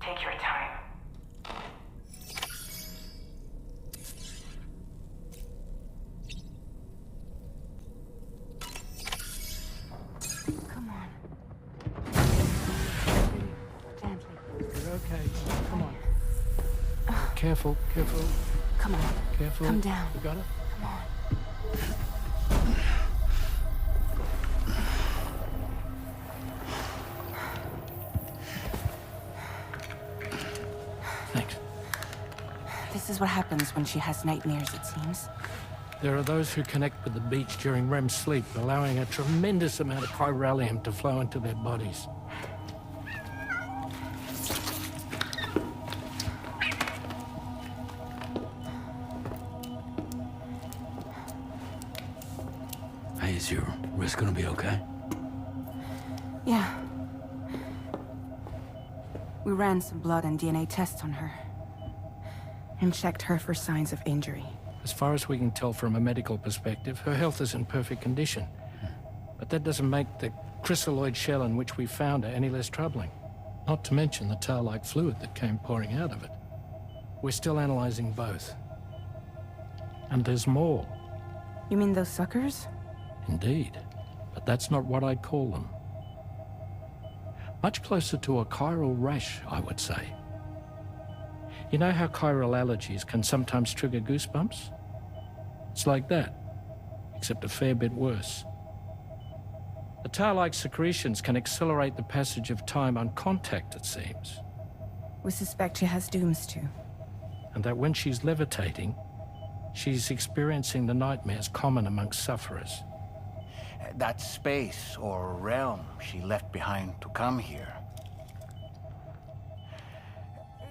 Take your time. Come on. Gently. You're okay. Come on. Careful, careful. Come on. Careful. Come down. You got it? Come on. Thanks. This is what happens when she has nightmares, it seems. There are those who connect with the beach during REM sleep, allowing a tremendous amount of chiralium to flow into their bodies. Hey, is your wrist gonna be okay? Yeah. We ran some blood and DNA tests on her. And checked her for signs of injury. As far as we can tell from a medical perspective, her health is in perfect condition. But that doesn't make the crystalloid shell in which we found her any less troubling. Not to mention the tar-like fluid that came pouring out of it. We're still analyzing both. And there's more. You mean those suckers? Indeed. But that's not what I'd call them. Much closer to a chiral rash, I would say. You know how chiral allergies can sometimes trigger goosebumps? It's like that, except a fair bit worse. The tar-like secretions can accelerate the passage of time on contact, it seems. We suspect she has dooms too. And that when she's levitating, she's experiencing the nightmares common amongst sufferers. That space or realm she left behind to come here.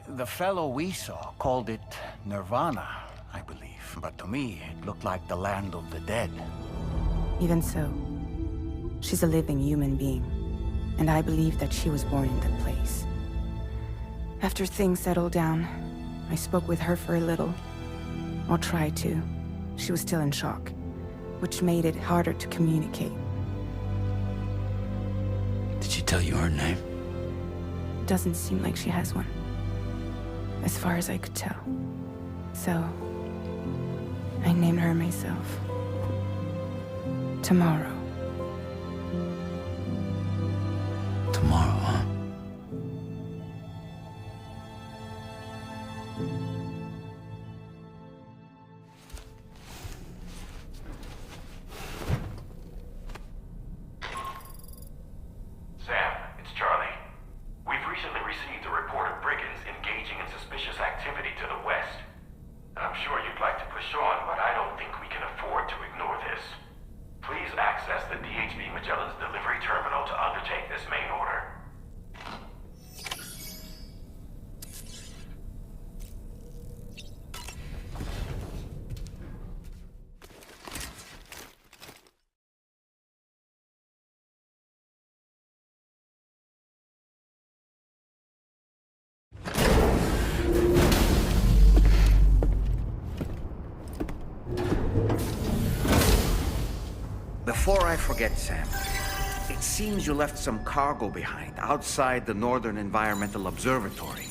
The fellow we saw called it Nirvana, I believe. But to me, it looked like the land of the dead. Even so, she's a living human being. And I believe that she was born in that place. After things settled down, I spoke with her for a little. Or tried to. She was still in shock, which made it harder to communicate. Did she tell you her name? Doesn't seem like she has one. As far as I could tell. So, I named her myself. Tomorrow. Tomorrow, huh? Sam, it's Charlie. We've recently received a report of brigands engaging in suspicious activity to the west. I'm sure you'd like to push on, but I don't think we can afford to ignore this. Please access the DHV Magellan's delivery terminal to undertake this main order. Before I forget, Sam, it seems you left some cargo behind outside the Northern Environmental Observatory.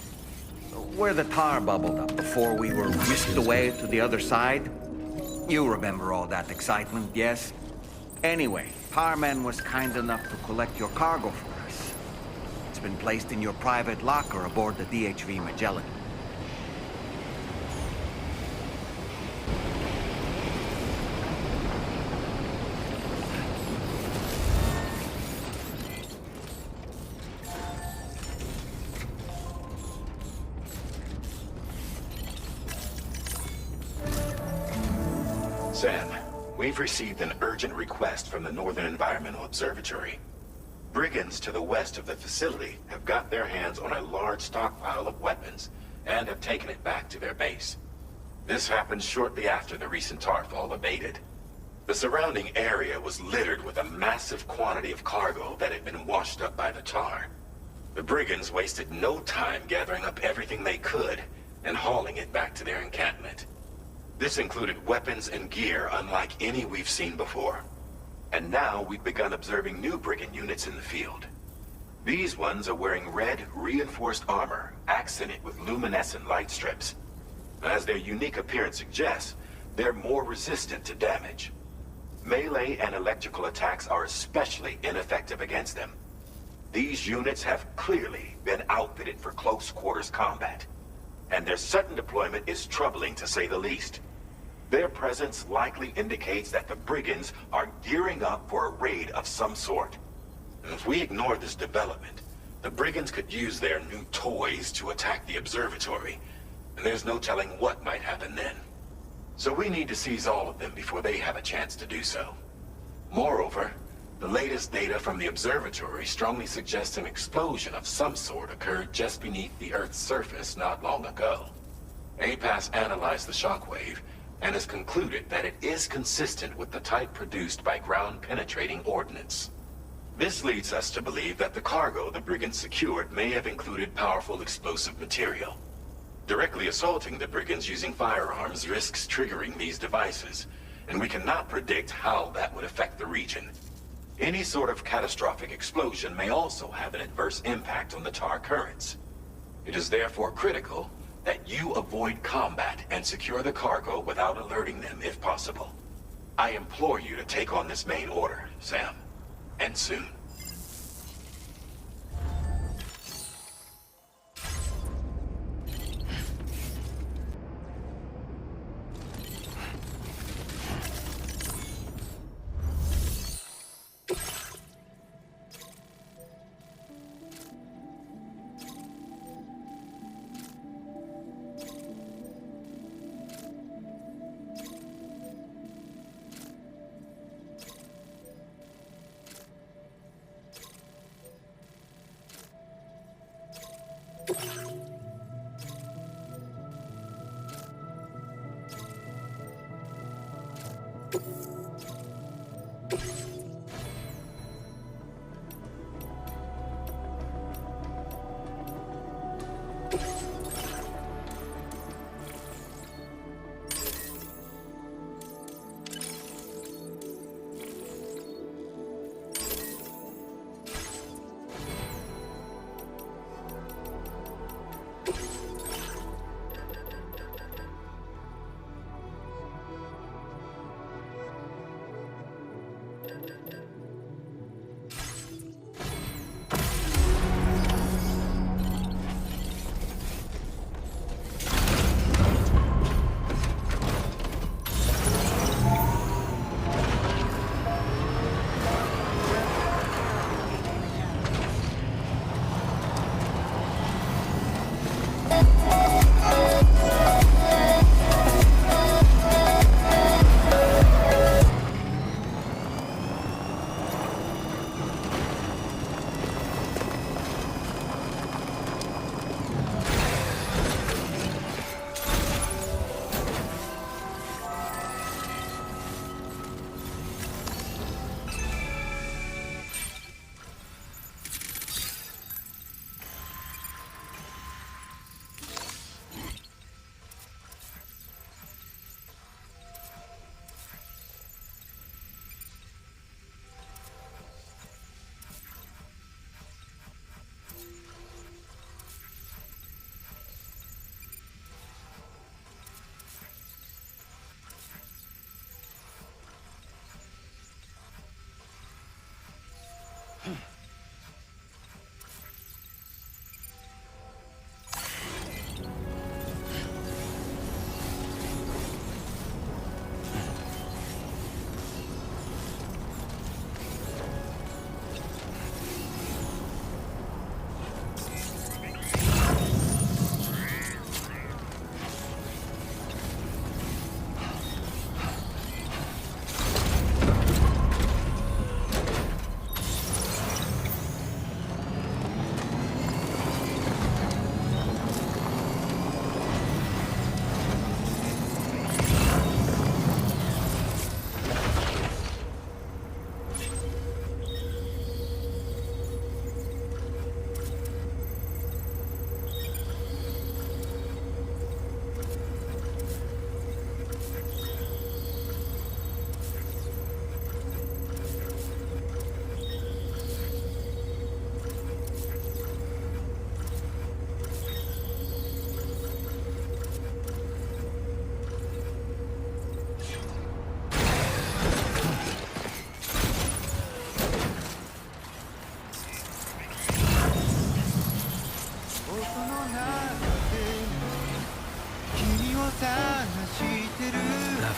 Where the tar bubbled up before we were whisked away to the other side. You remember all that excitement, yes? Anyway, Powerman was kind enough to collect your cargo for us. It's been placed in your private locker aboard the DHV Magellan. Sam, we've received an urgent request from the Northern Environmental Observatory. Brigands to the west of the facility have got their hands on a large stockpile of weapons and have taken it back to their base. This happened shortly after the recent Tarfall abated. The surrounding area was littered with a massive quantity of cargo that had been washed up by the tar. The brigands wasted no time gathering up everything they could and hauling it back to their encampment. This included weapons and gear unlike any we've seen before. And now we've begun observing new brigand units in the field. These ones are wearing red, reinforced armor accented with luminescent light strips. As their unique appearance suggests, they're more resistant to damage. Melee and electrical attacks are especially ineffective against them. These units have clearly been outfitted for close quarters combat, and their sudden deployment is troubling to say the least. Their presence likely indicates that the brigands are gearing up for a raid of some sort. If we ignore this development, the brigands could use their new toys to attack the observatory, and there's no telling what might happen then. So we need to seize all of them before they have a chance to do so. Moreover, the latest data from the observatory strongly suggests an explosion of some sort occurred just beneath the Earth's surface not long ago. APAS analyzed the shockwave and has concluded that it is consistent with the type produced by ground-penetrating ordnance. This leads us to believe that the cargo the brigands secured may have included powerful explosive material. Directly assaulting the brigands using firearms risks triggering these devices, and we cannot predict how that would affect the region. Any sort of catastrophic explosion may also have an adverse impact on the tar currents. It is therefore critical that you avoid combat and secure the cargo without alerting them if possible. I implore you to take on this main order, Sam. And soon.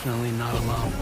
Definitely not alone.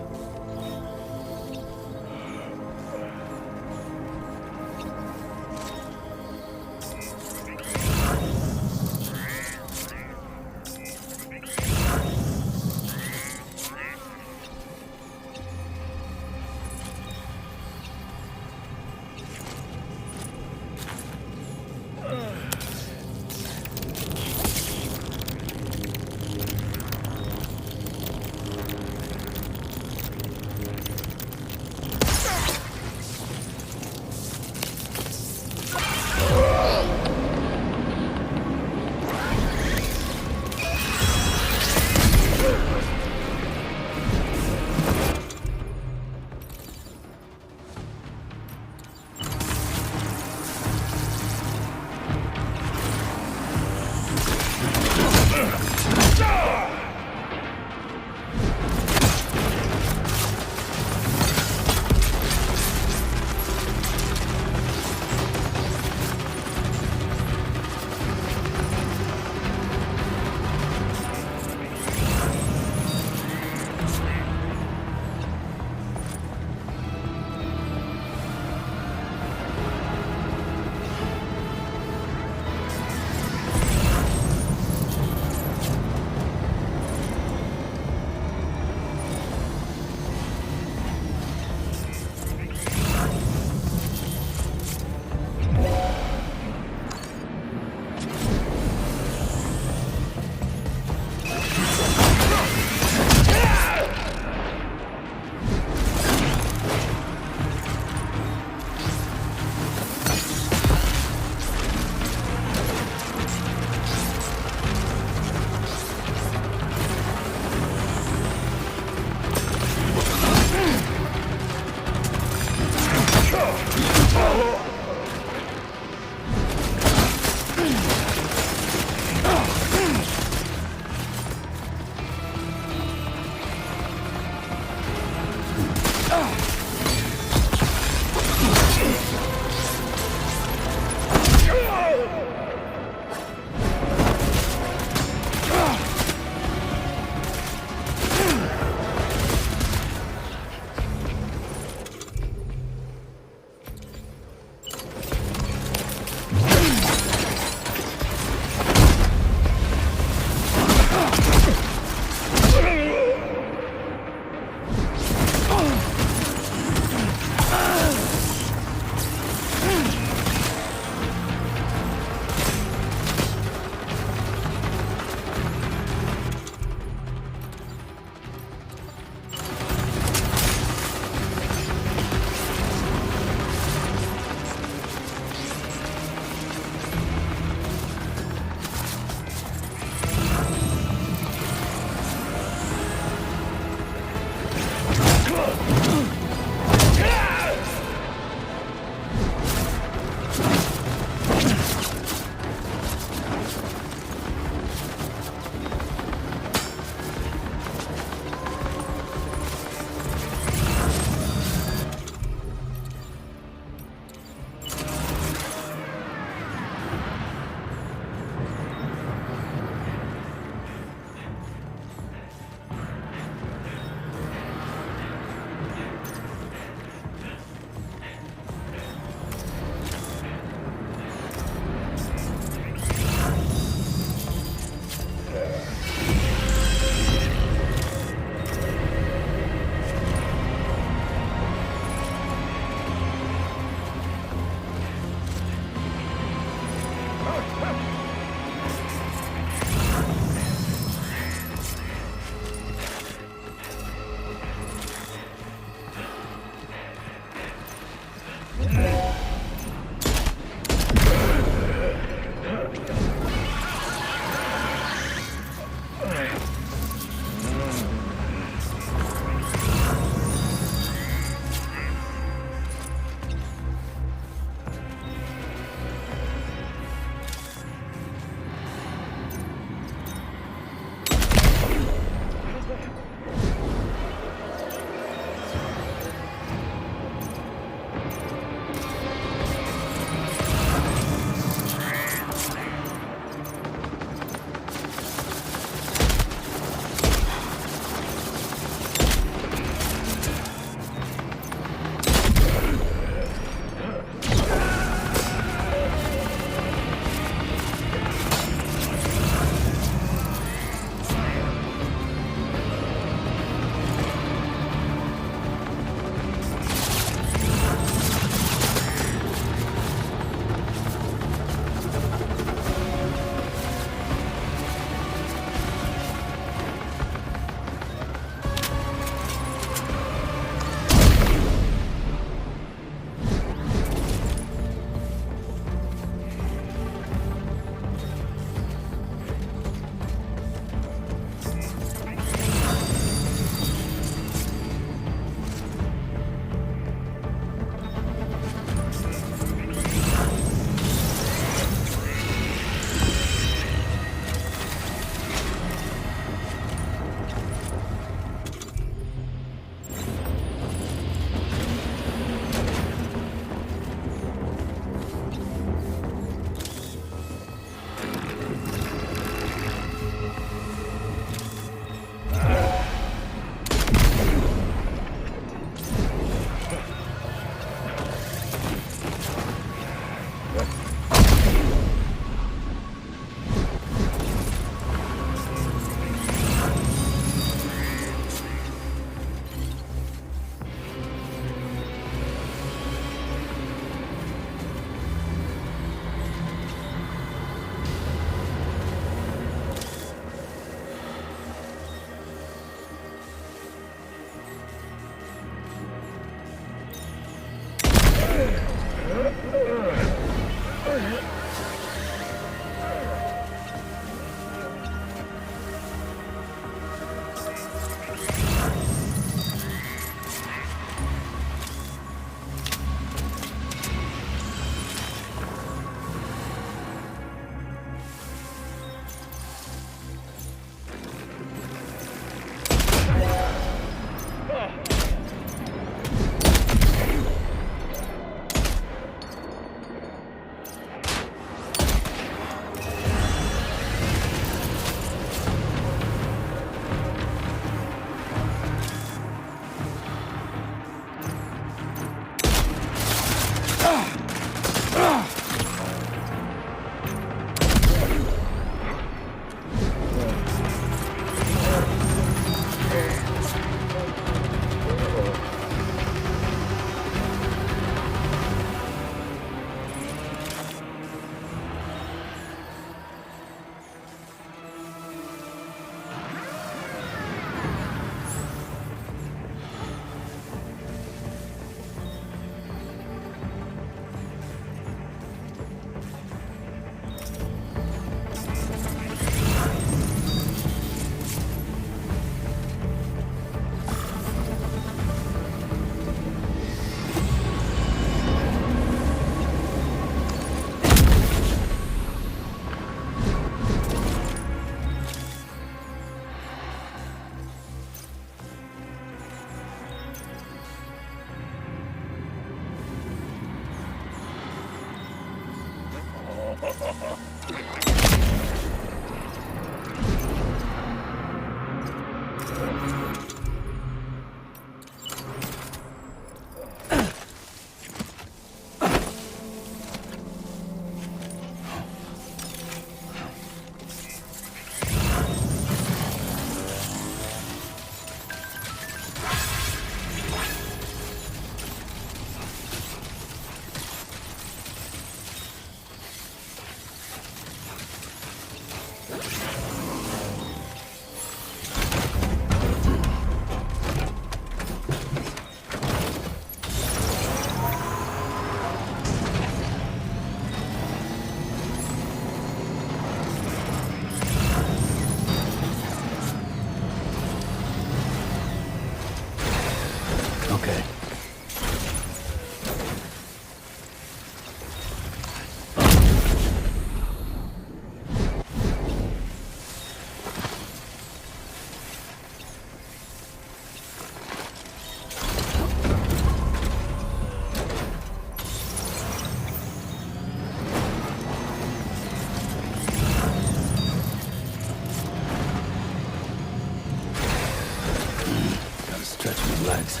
Legs.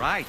Right.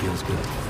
feels good.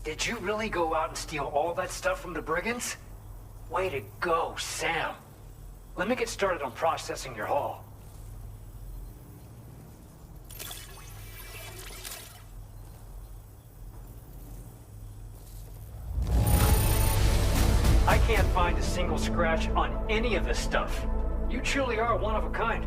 Did you really go out and steal all that stuff from the brigands? Way to go, Sam. Let me get started on processing your haul. I can't find a single scratch on any of this stuff. You truly are one of a kind.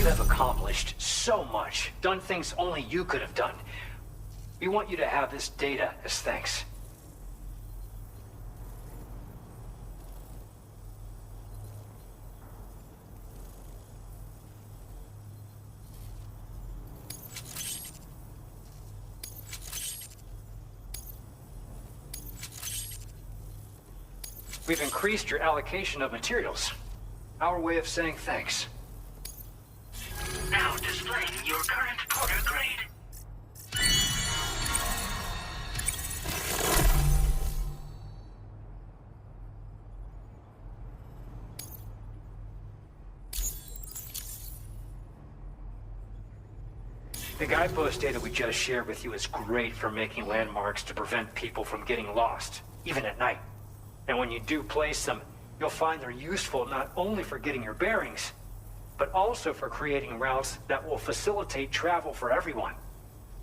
You have accomplished so much, done things only you could have done. We want you to have this data as thanks. We've increased your allocation of materials. Our way of saying thanks. Now displaying your current Porter grade. The guidepost data we just shared with you is great for making landmarks to prevent people from getting lost, even at night. And when you do place them, you'll find they're useful not only for getting your bearings, but also for creating routes that will facilitate travel for everyone.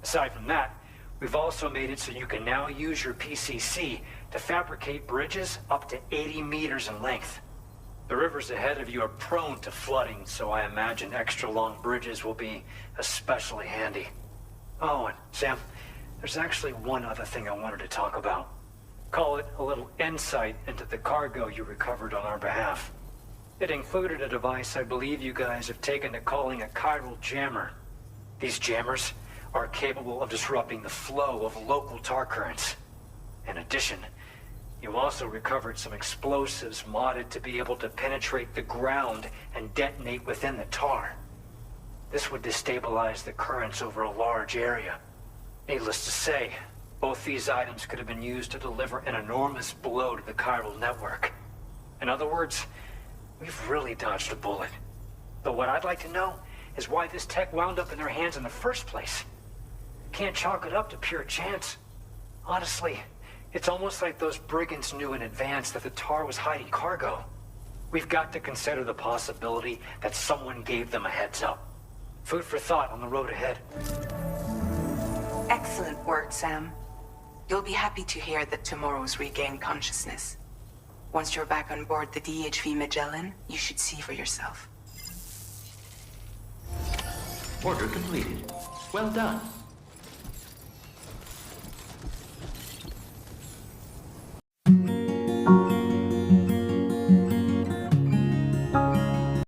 Aside from that, we've also made it so you can now use your PCC to fabricate bridges up to 80 meters in length. The rivers ahead of you are prone to flooding, so I imagine extra long bridges will be especially handy. Oh, and Sam, there's actually one other thing I wanted to talk about. Call it a little insight into the cargo you recovered on our behalf. It included a device I believe you guys have taken to calling a chiral jammer. These jammers are capable of disrupting the flow of local tar currents. In addition, You also recovered some explosives modded to be able to penetrate the ground and detonate within the tar. This would destabilize the currents over a large area. Needless to say, both these items could have been used to deliver an enormous blow to the chiral network. In other words, we've really dodged a bullet. But what I'd like to know is why this tech wound up in their hands in the first place. Can't chalk it up to pure chance. Honestly, it's almost like those brigands knew in advance that the tar was hiding cargo. We've got to consider the possibility that someone gave them a heads up. Food for thought on the road ahead. Excellent work, Sam. You'll be happy to hear that Tomorrow's regained consciousness. Once you're back on board the DHV Magellan, you should see for yourself. Order completed. Well done.